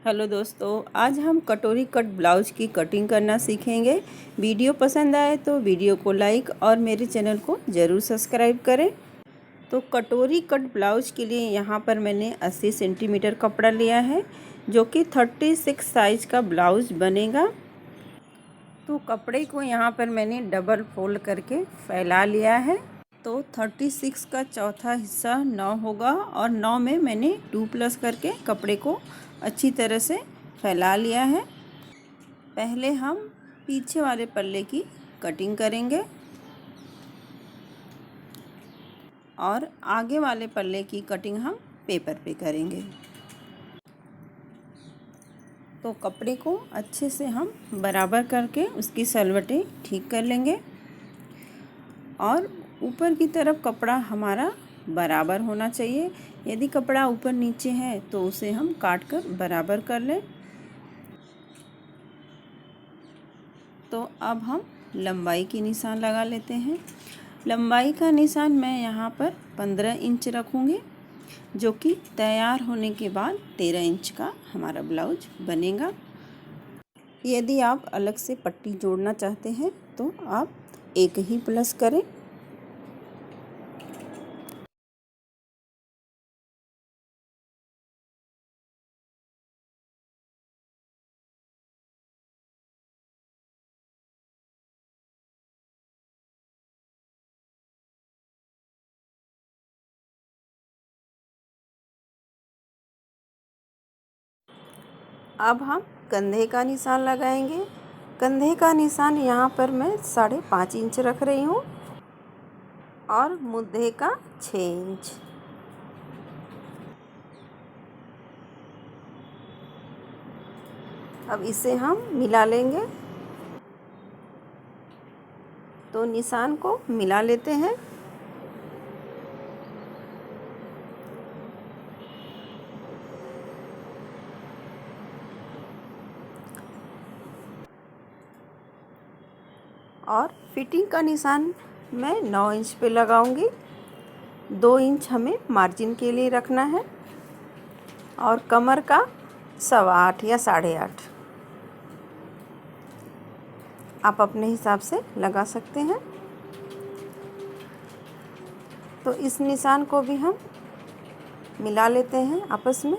Hello दोस्तों, आज हम कटोरी कट ब्लाउज की कटिंग करना सीखेंगे। वीडियो पसंद आए तो वीडियो को लाइक और मेरे चैनल को ज़रूर सब्सक्राइब करें। तो कटोरी कट ब्लाउज के लिए यहाँ पर मैंने 80 सेंटीमीटर कपड़ा लिया है, जो कि 36 साइज़ का ब्लाउज बनेगा। तो कपड़े को यहाँ पर मैंने डबल फोल्ड करके फैला लिया है। तो 36 का चौथा हिस्सा 9 होगा और 9 में मैंने 2 प्लस करके कपड़े को अच्छी तरह से फैला लिया है। पहले हम पीछे वाले पल्ले की कटिंग करेंगे और आगे वाले पल्ले की कटिंग हम पेपर पे करेंगे। तो कपड़े को अच्छे से हम बराबर करके उसकी सलवटें ठीक कर लेंगे और ऊपर की तरफ कपड़ा हमारा बराबर होना चाहिए। यदि कपड़ा ऊपर नीचे है तो उसे हम काट कर बराबर कर लें। तो अब हम लंबाई की निशान लगा लेते हैं। लंबाई का निशान मैं यहाँ पर 15 इंच रखूँगी, जो कि तैयार होने के बाद 13 इंच का हमारा ब्लाउज बनेगा। यदि आप अलग से पट्टी जोड़ना चाहते हैं तो आप एक ही प्लस करें। अब हम कंधे का निशान लगाएंगे। कंधे का निशान यहाँ पर मैं 5.5 इंच रख रही हूँ और मुद्दे का 6 इंच। अब इसे हम मिला लेंगे। तो निशान को मिला लेते हैं। और फिटिंग का निशान मैं 9 इंच पे लगाऊंगी। 2 इंच हमें मार्जिन के लिए रखना है और कमर का 8.25 या 8.5 आप अपने हिसाब से लगा सकते हैं। तो इस निशान को भी हम मिला लेते हैं आपस में।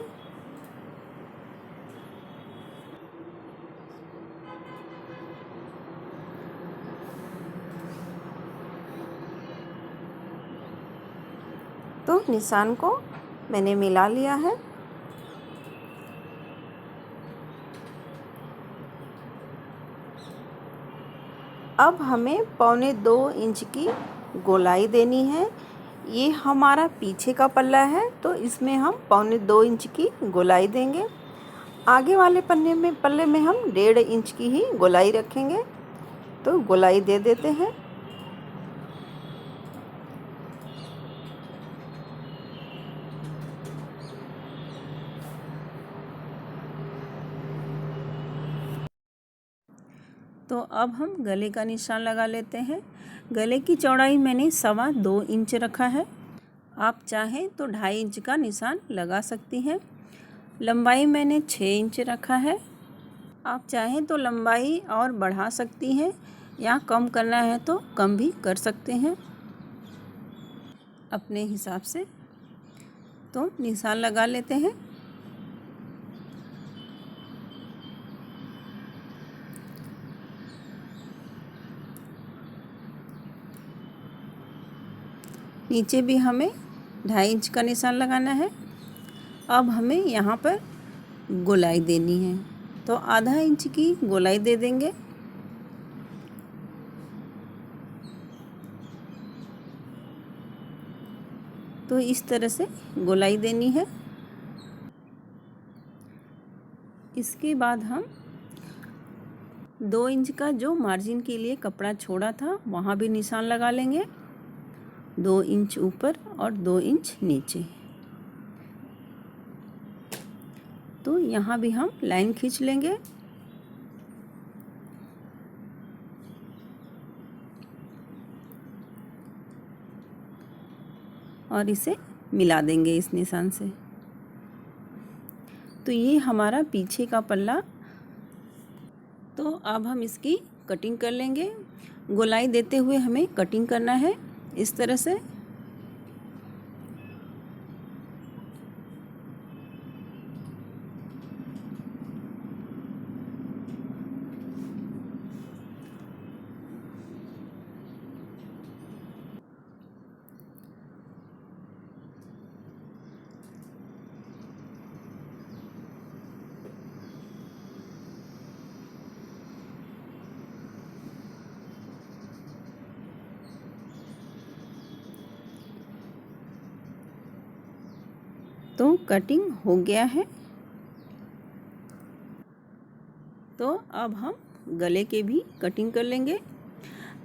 तो निशान को मैंने मिला लिया है। अब हमें 1.25 इंच की गोलाई देनी है। ये हमारा पीछे का पल्ला है, तो इसमें हम 1.25 इंच की गोलाई देंगे। आगे वाले पल्ले में हम 1.5 इंच की ही गोलाई रखेंगे। तो गोलाई दे देते हैं। तो अब हम गले का निशान लगा लेते हैं। गले की चौड़ाई मैंने 2.25 इंच रखा है। आप चाहें तो 2.5 इंच का निशान लगा सकती हैं। लंबाई मैंने 6 इंच रखा है। आप चाहें तो लंबाई और बढ़ा सकती हैं या कम करना है तो कम भी कर सकते हैं अपने हिसाब से। तो निशान लगा लेते हैं। नीचे भी हमें 2.5 इंच का निशान लगाना है। अब हमें यहाँ पर गोलाई देनी है, तो आधा इंच की गोलाई दे देंगे। तो इस तरह से गोलाई देनी है। इसके बाद हम 2 इंच का जो मार्जिन के लिए कपड़ा छोड़ा था वहाँ भी निशान लगा लेंगे। 2 इंच ऊपर और 2 इंच नीचे। तो यहाँ भी हम लाइन खींच लेंगे। और इसे मिला देंगे इस निशान से। तो ये हमारा पीछे का पल्ला। तो अब हम इसकी कटिंग कर लेंगे। गोलाई देते हुए हमें कटिंग करना है इस तरह से। तो कटिंग हो गया है। तो अब हम गले के भी कटिंग कर लेंगे।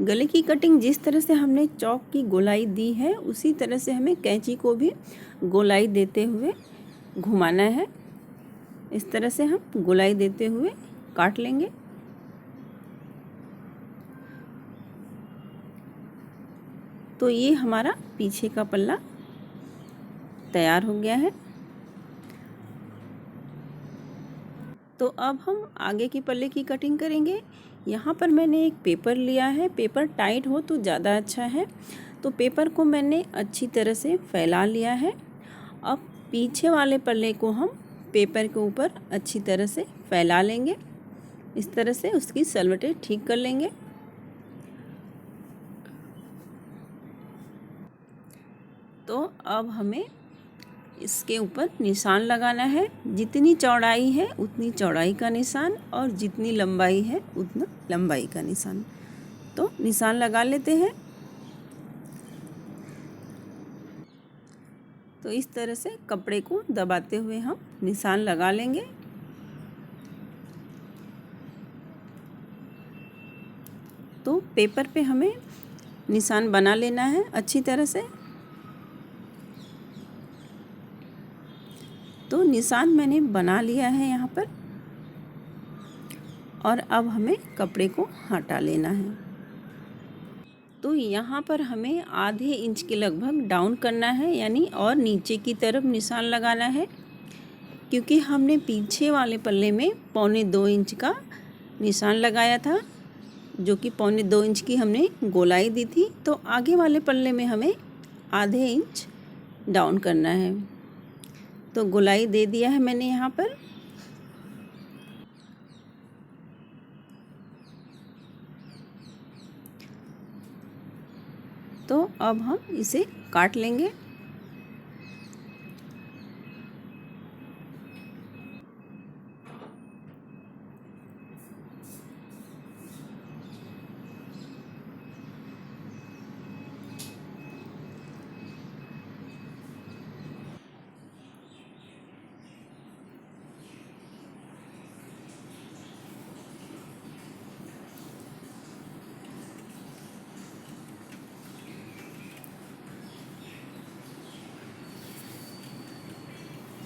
गले की कटिंग जिस तरह से हमने चौक की गोलाई दी है उसी तरह से हमें कैंची को भी गोलाई देते हुए घुमाना है। इस तरह से हम गोलाई देते हुए काट लेंगे। तो ये हमारा पीछे का पल्ला तैयार हो गया है। तो अब हम आगे की पल्ले की कटिंग करेंगे। यहाँ पर मैंने एक पेपर लिया है। पेपर टाइट हो तो ज़्यादा अच्छा है। तो पेपर को मैंने अच्छी तरह से फैला लिया है। अब पीछे वाले पल्ले को हम पेपर के ऊपर अच्छी तरह से फैला लेंगे। इस तरह से उसकी सलवटें ठीक कर लेंगे। तो अब हमें इसके ऊपर निशान लगाना है। जितनी चौड़ाई है उतनी चौड़ाई का निशान और जितनी लंबाई है उतना लंबाई का निशान। तो निशान लगा लेते हैं। तो इस तरह से कपड़े को दबाते हुए हम निशान लगा लेंगे। तो पेपर पे हमें निशान बना लेना है अच्छी तरह से। तो निशान मैंने बना लिया है यहाँ पर। और अब हमें कपड़े को हटा लेना है। तो यहाँ पर हमें आधे इंच के लगभग डाउन करना है, यानी और नीचे की तरफ निशान लगाना है। क्योंकि हमने पीछे वाले पल्ले में 1.25 इंच का निशान लगाया था, जो कि 1.25 इंच की हमने गोलाई दी थी। तो आगे वाले पल्ले में हमें आधे इंच डाउन करना है। तो गोलाई दे दिया है मैंने यहाँ पर। तो अब हम इसे काट लेंगे।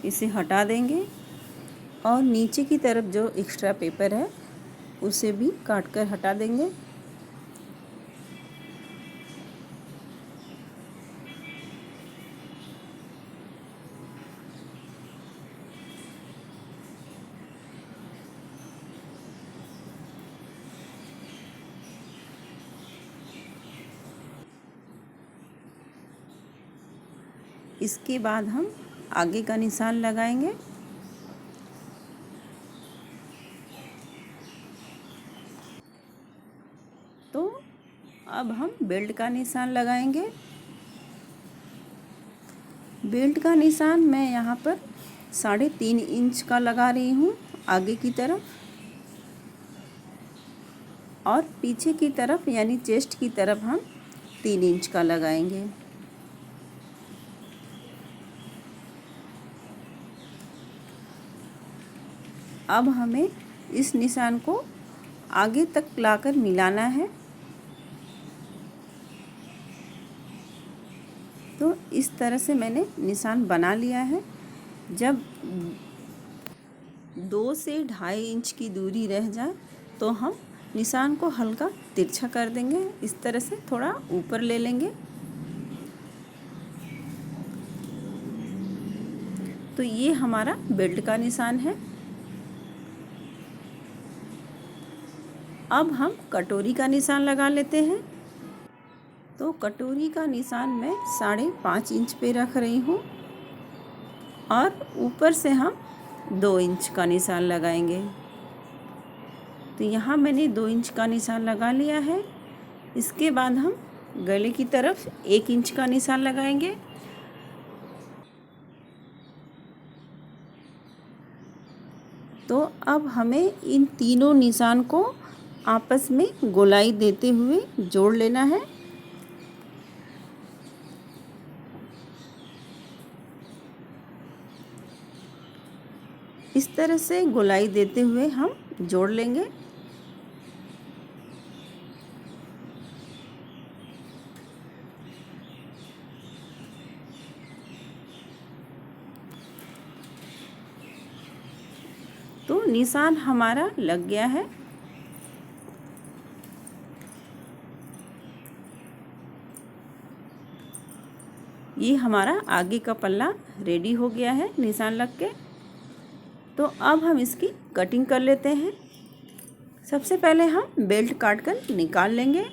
इसे हटा देंगे और नीचे की तरफ जो एक्स्ट्रा पेपर है उसे भी काट कर हटा देंगे। इसके बाद हम आगे का निशान लगाएंगे। तो अब हम बेल्ट का निशान लगाएंगे। बेल्ट का निशान मैं यहाँ पर 3.5 इंच का लगा रही हूँ आगे की तरफ, और पीछे की तरफ यानी चेस्ट की तरफ हम 3 इंच का लगाएंगे। अब हमें इस निशान को आगे तक लाकर मिलाना है। तो इस तरह से मैंने निशान बना लिया है। जब 2 से 2.5 इंच की दूरी रह जाए तो हम निशान को हल्का तिरछा कर देंगे। इस तरह से थोड़ा ऊपर ले लेंगे। तो ये हमारा बेल्ट का निशान है। अब हम कटोरी का निशान लगा लेते हैं। तो कटोरी का निशान मैं 5.5 इंच पे रख रही हूँ और ऊपर से हम 2 इंच का निशान लगाएंगे। तो यहाँ मैंने 2 इंच का निशान लगा लिया है। इसके बाद हम गले की तरफ 1 इंच का निशान लगाएंगे। तो अब हमें इन तीनों निशान को आपस में गोलाई देते हुए जोड़ लेना है। इस तरह से गोलाई देते हुए हम जोड़ लेंगे। तो निशान हमारा लग गया है। ये हमारा आगे का पल्ला रेडी हो गया है निशान लग के। तो अब हम इसकी कटिंग कर लेते हैं। सबसे पहले हम बेल्ट काट कर निकाल लेंगे।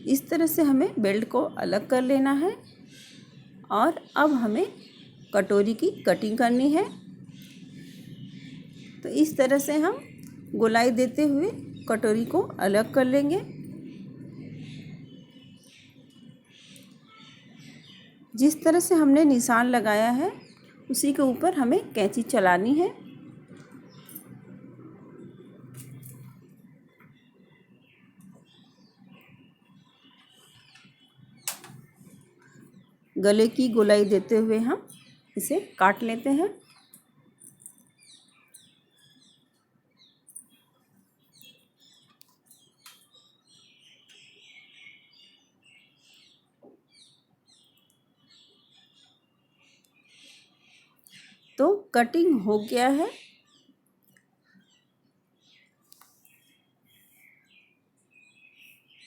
इस तरह से हमें बेल्ट को अलग कर लेना है और अब हमें कटोरी की कटिंग करनी है। तो इस तरह से हम गोलाई देते हुए कटोरी को अलग कर लेंगे। जिस तरह से हमने निशान लगाया है उसी के ऊपर हमें कैंची चलानी है। गले की गोलाई देते हुए हम इसे काट लेते हैं। तो कटिंग हो गया है।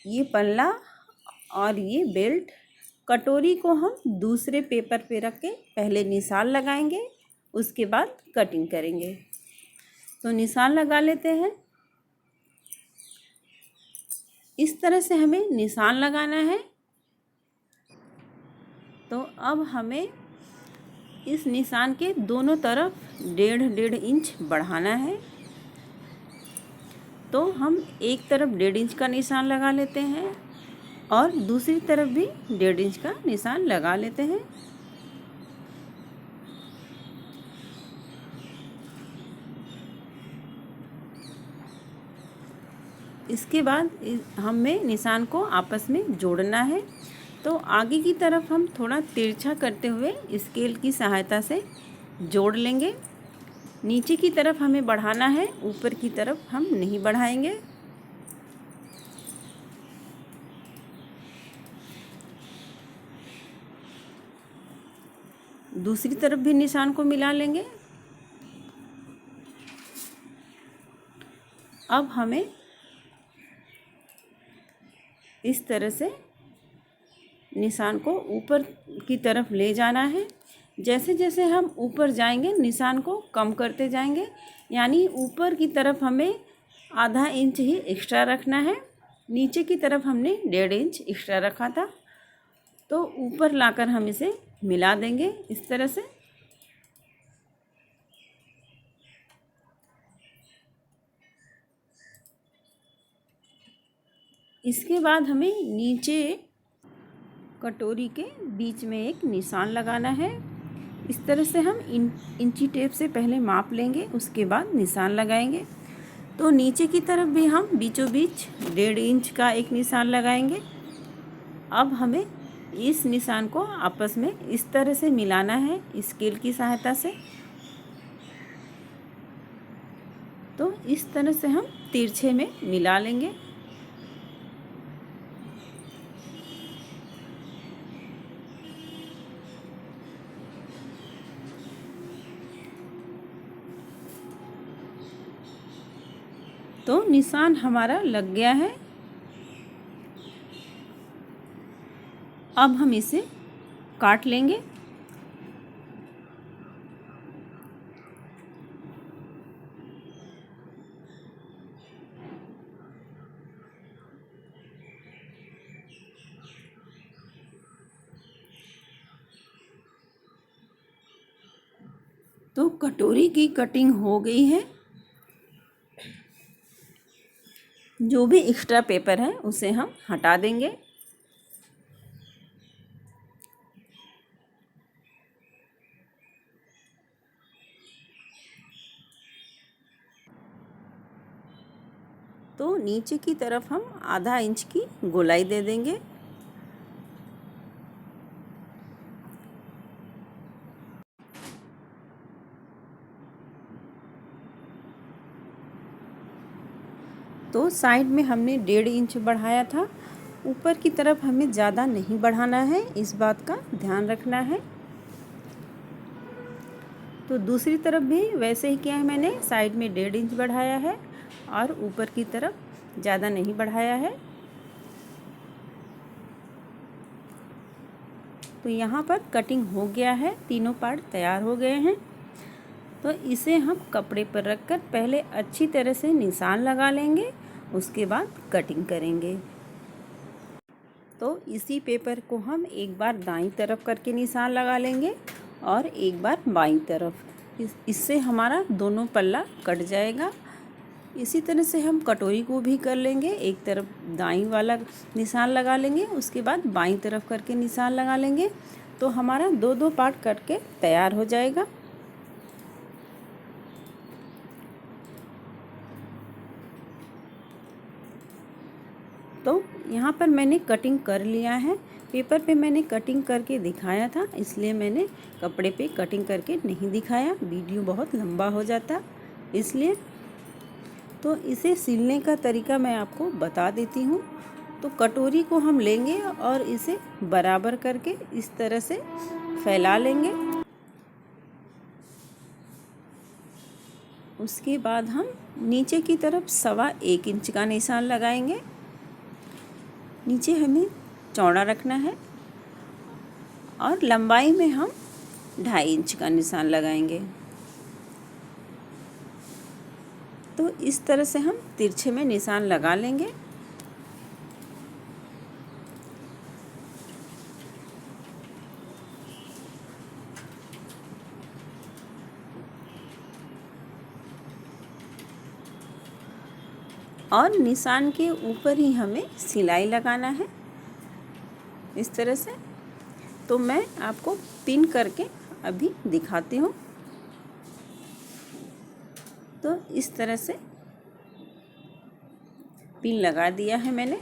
ये पल्ला और ये बेल्ट, कटोरी को हम दूसरे पेपर पे रख के पहले निशान लगाएंगे, उसके बाद कटिंग करेंगे। तो निशान लगा लेते हैं। इस तरह से हमें निशान लगाना है। तो अब हमें इस निशान के दोनों तरफ 1.5 इंच बढ़ाना है। तो हम एक तरफ 1.5 इंच का निशान लगा लेते हैं और दूसरी तरफ भी 1.5 इंच का निशान लगा लेते हैं। इसके बाद हमें निशान को आपस में जोड़ना है। तो आगे की तरफ हम थोड़ा तिरछा करते हुए स्केल की सहायता से जोड़ लेंगे। नीचे की तरफ हमें बढ़ाना है, ऊपर की तरफ हम नहीं बढ़ाएंगे। दूसरी तरफ भी निशान को मिला लेंगे। अब हमें इस तरह से निशान को ऊपर की तरफ ले जाना है। जैसे जैसे हम ऊपर जाएंगे निशान को कम करते जाएंगे, यानी ऊपर की तरफ हमें आधा इंच ही एक्स्ट्रा रखना है। नीचे की तरफ हमने 1.5 इंच एक्स्ट्रा रखा था। तो ऊपर लाकर हम इसे मिला देंगे इस तरह से। इसके बाद हमें नीचे कटोरी के बीच में एक निशान लगाना है। इस तरह से हम इंची टेप से पहले माप लेंगे, उसके बाद निशान लगाएंगे। तो नीचे की तरफ भी हम बीचों बीच 1.5 इंच का एक निशान लगाएंगे। अब हमें इस निशान को आपस में इस तरह से मिलाना है स्केल की सहायता से। तो इस तरह से हम तिरछे में मिला लेंगे। तो निशान हमारा लग गया है। अब हम इसे काट लेंगे। तो कटोरी की कटिंग हो गई है। जो भी एक्स्ट्रा पेपर है उसे हम हटा देंगे। तो नीचे की तरफ हम आधा इंच की गोलाई दे देंगे। तो साइड में हमने 1.5 इंच बढ़ाया था। ऊपर की तरफ हमें ज़्यादा नहीं बढ़ाना है, इस बात का ध्यान रखना है। तो दूसरी तरफ भी वैसे ही किया है, मैंने साइड में 1.5 इंच बढ़ाया है और ऊपर की तरफ ज़्यादा नहीं बढ़ाया है। तो यहाँ पर कटिंग हो गया है, तीनों पार्ट तैयार हो गए हैं। तो इसे हम कपड़े पर रखकर पहले अच्छी तरह से निशान लगा लेंगे, उसके बाद कटिंग करेंगे। तो इसी पेपर को हम एक बार दाईं तरफ करके निशान लगा लेंगे और एक बार बाईं तरफ। इससे हमारा दोनों पल्ला कट जाएगा। इसी तरह से हम कटोरी को भी कर लेंगे। एक तरफ दाईं वाला निशान लगा लेंगे, उसके बाद बाईं तरफ करके निशान लगा लेंगे। तो हमारा दो पार्ट करके तैयार हो जाएगा। तो यहाँ पर मैंने कटिंग कर लिया है। पेपर पे मैंने कटिंग करके दिखाया था, इसलिए मैंने कपड़े पे कटिंग करके नहीं दिखाया, वीडियो बहुत लंबा हो जाता इसलिए। तो इसे सिलने का तरीका मैं आपको बता देती हूँ। तो कटोरी को हम लेंगे और इसे बराबर करके इस तरह से फैला लेंगे। उसके बाद हम नीचे की तरफ 1.25 इंच का निशान लगाएंगे। नीचे हमें चौड़ा रखना है और लंबाई में हम 2.5 इंच का निशान लगाएंगे। तो इस तरह से हम तिरछे में निशान लगा लेंगे। और निशान के ऊपर ही हमें सिलाई लगाना है इस तरह से। तो मैं आपको पिन करके अभी दिखाती हूँ। तो इस तरह से पिन लगा दिया है मैंने।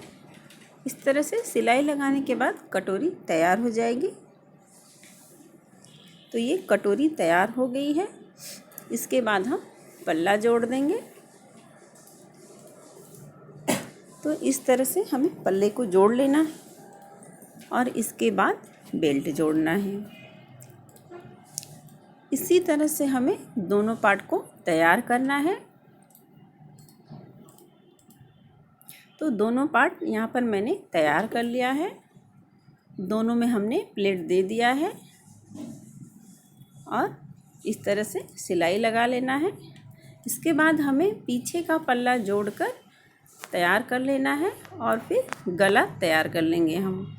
इस तरह से सिलाई लगाने के बाद कटोरी तैयार हो जाएगी। तो ये कटोरी तैयार हो गई है। इसके बाद हम पल्ला जोड़ देंगे। तो इस तरह से हमें पल्ले को जोड़ लेना है और इसके बाद बेल्ट जोड़ना है। इसी तरह से हमें दोनों पार्ट को तैयार करना है। तो दोनों पार्ट यहाँ पर मैंने तैयार कर लिया है। दोनों में हमने प्लेट दे दिया है और इस तरह से सिलाई लगा लेना है। इसके बाद हमें पीछे का पल्ला जोड़कर तैयार कर लेना है और फिर गला तैयार कर लेंगे हम।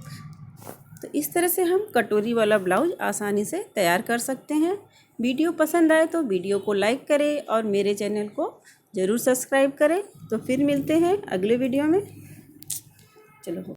तो इस तरह से हम कटोरी वाला ब्लाउज आसानी से तैयार कर सकते हैं। वीडियो पसंद आए तो वीडियो को लाइक करें और मेरे चैनल को ज़रूर सब्सक्राइब करें। तो फिर मिलते हैं अगले वीडियो में। चलो।